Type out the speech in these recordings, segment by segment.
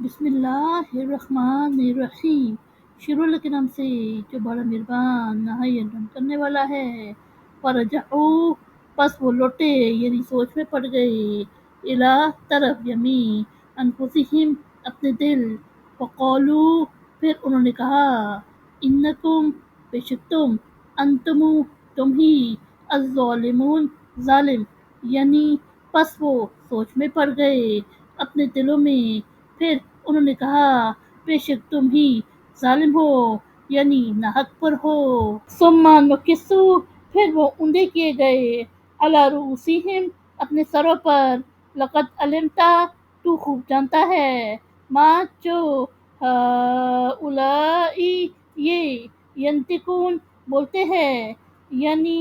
بسم اللہ الرحمن الرحیم، شروع اللہ کے نام سے جو بڑا مہربان نہایت رحم کرنے والا ہے۔ فرجعو، پس وہ لوٹے یعنی سوچ میں پڑ گئے، الا طرف یمین انفسہم اپنے دل، فقالو پھر انہوں نے کہا، انکم بے شک تم ہی الظالمون ظالم، یعنی پس وہ سوچ میں پڑ گئے اپنے دلوں میں، پھر انہوں نے کہا بے شک تم ہی ظالم ہو یعنی ناحق پر ہو۔ ثم نکسو پھر وہ اونڈے کیے گئے، علی رؤوسہم اپنے سروں پر، لقد علمتا تو خوب جانتا ہے، ما جو ہؤلائی یہ ینطقون بولتے ہیں، یعنی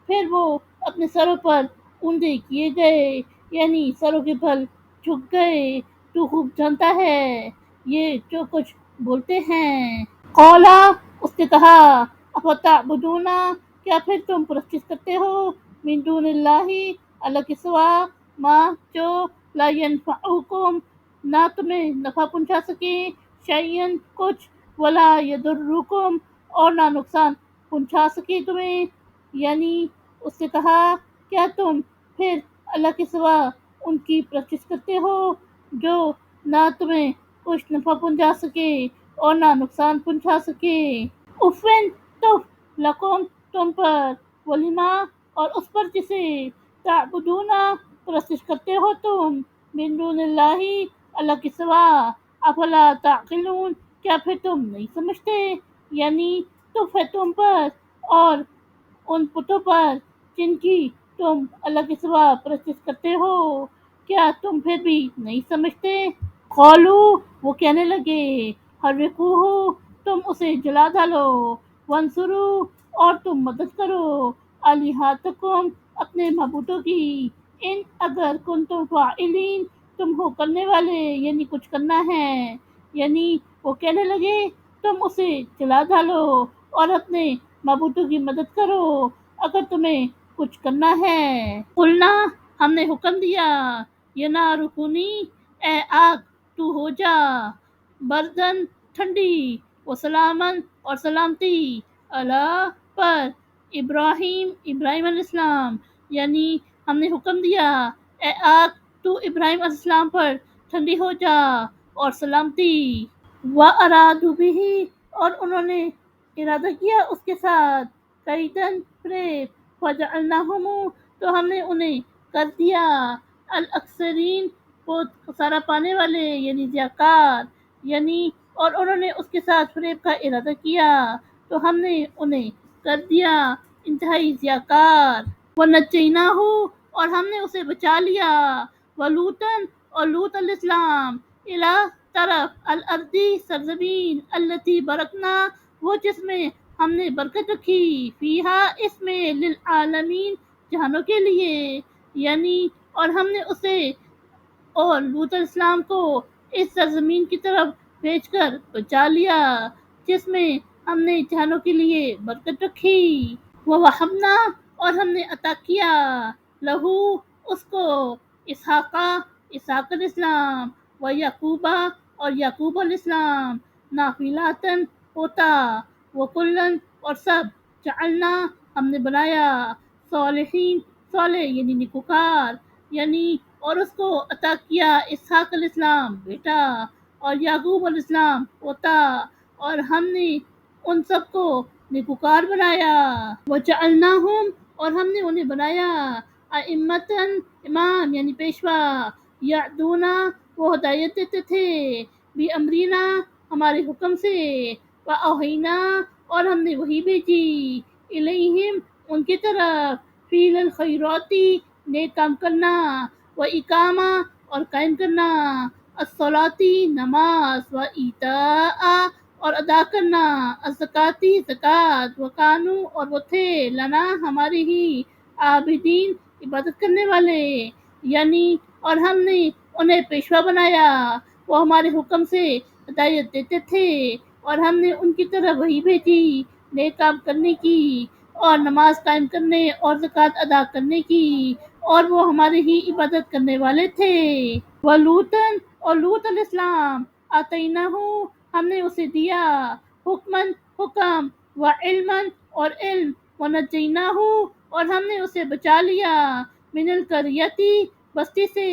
پھر وہ اپنے سروں پر اونڈے کیے گئے یعنی سروں کے بل جھک گئے، تو خوب جانتا ہے یہ جو کچھ بولتے ہیں۔ قولا اس نے کہا، افتعبدون کیا پھر تم پرستش کرتے ہو، من دون اللہ اللہ کے سوا، ما جو لا ینفعکم نہ تمہیں نفع پہنچا سکے، شیئا کچھ، ولا یضرکم اور نہ نقصان پہنچا سکے تمہیں، یعنی اس نے کہا کیا تم پھر اللہ کے سوا ان کی پرستش کرتے ہو جو نہ تمہیں کچھ نفع پہنچا سکے اور نہ نقصان پہنچا سکے۔ افن تف لکم تم پر، ولما اور اس پر جسے، تعبدون پرستش کرتے ہو تم، من دون اللہ اللہ کے سوا، افلا تعقلون کیا پھر تم نہیں سمجھتے، یعنی تف ہے تم پر اور ان بتوں پر جن کی تم اللہ کے سوا پرستش کرتے ہو، کیا تم پھر بھی نہیں سمجھتے۔ قالو وہ کہنے لگے، حرقوہ تم اسے جلا ڈالو، وانصروا اور تم مدد کرو، آلہتکم اپنے معبودوں کی، ان اگر کنتم فاعلین تم ہو کرنے والے یعنی کچھ کرنا ہے، یعنی وہ کہنے لگے تم اسے جلا ڈالو اور اپنے معبودوں کی مدد کرو اگر تمہیں کچھ کرنا ہے۔ قلنا ہم نے حکم دیا، یہ نار کونی اے آگ تو ہو جا، بردن ٹھنڈی، و سلامن اور سلامتی، علی پر ابراہیم علیہ السلام، یعنی ہم نے حکم دیا اے آگ تو ابراہیم علیہ السلام پر ٹھنڈی ہو جا اور سلامتی۔ وَأَرَادُوا بِهِ اور انہوں نے ارادہ کیا اس کے ساتھ، کیدن فریب، فَجَعَلْنَاهُمْ تو ہم نے انہیں کر دیا، الاکثرین بہت خسارہ پانے والے یعنی ضیاءکار، یعنی اور انہوں نے اس کے ساتھ فریب کا ارادہ کیا تو ہم نے انہیں کر دیا انتہائی ضیاءکار۔ وَنَجَّيْنَاهُ اور ہم نے اسے بچا لیا، وَلُوطًا اور لوط علیہ السلام، الی طرف، الارض سرزمین، التی بارکنا وہ جس میں ہم نے برکت رکھی، فیہا اس میں، للعالمین جہانوں کے لیے، یعنی اور ہم نے اسے اور لوط علیہ السلام کو اس سرزمین کی طرف بھیج کر بچا لیا جس میں ہم نے جہانوں کے لیے برکت رکھی۔ وَوَهَبْنَا اور ہم نے عطا کیا، لہو اس کو، اسحاق علیہ السلام، ویعقوب اور یعقوب علیہ السلام، نافلاتن ہوتا، وکلن اور سب، جعلنا ہم نے بنایا، صالحین صالح یعنی نیکوکار، یعنی اور اس کو عطا کیا اسحاق علیہ السلام بیٹا اور یعقوب علیہ السلام پوتا، اور ہم نے ان سب کو نیکوکار بنایا۔ وجعلناہم اور ہم نے انہیں بنایا، ائمۃً امام یعنی پیشوا، یہدون وہ ہدایت دیتے تھے، بامرنا ہمارے حکم سے، واوحینا اور ہم نے وحی بھیجی، الیہم ان کی طرف، فعل الخیرات نیک کام کرنا، واقامہ اور قائم کرنا، الصلاۃ نماز، وایتاء اور ادا کرنا، الزکوٰۃ زکوٰۃ، وکانوا اور وہ تھے، لنا ہمارے ہی، عابدین عبادت کرنے والے، یعنی اور ہم نے انہیں پیشوا بنایا، وہ ہمارے حکم سے ہدایت دیتے تھے اور ہم نے ان کی طرف وحی بھیجی نیک کام کرنے کی اور نماز قائم کرنے اور زکوٰۃ ادا کرنے کی، اور وہ ہمارے ہی عبادت کرنے والے تھے۔ وَلُوطًا اور لوط علیہ السلام، آتیناہو ہم نے اسے دیا، حکمن حکم، و علمن اور علم، ونجیناہو اور ہم نے اسے بچا لیا، من القریتی بستی سے،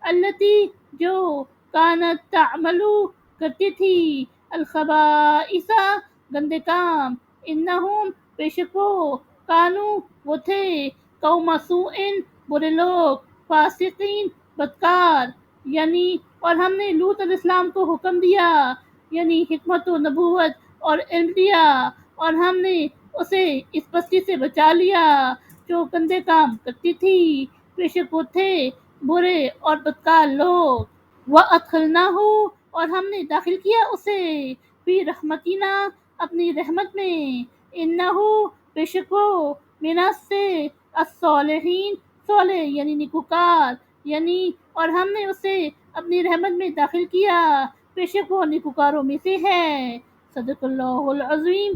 التی جو کانت تعملو کرتی تھی، الخبائث گندے کام، انہم بے شک کانو وہ تھے، قوم سوء برے لوگ، فاسقین بدکار، یعنی اور ہم نے لوط علیہ السلام کو حکم دیا، یعنی حکمت و نبوت اور علم دیا، اور ہم نے اسے اس بستی سے بچا لیا جو گندے کام کرتی تھی، بے شک وہ تھے برے اور بدکار لوگ، وَأَدْخَلْنَاهُ اور ہم نے داخل کیا اسے، فی رحمتنا اپنی رحمت میں، انہو بے شک وہ، منا سے، الصالحین صالح یعنی نیکوکار، یعنی اور ہم نے اسے اپنی رحمت میں داخل کیا، بے شک وہ نیکوکاروں میں سے ہے۔ صدق اللہ العظیم۔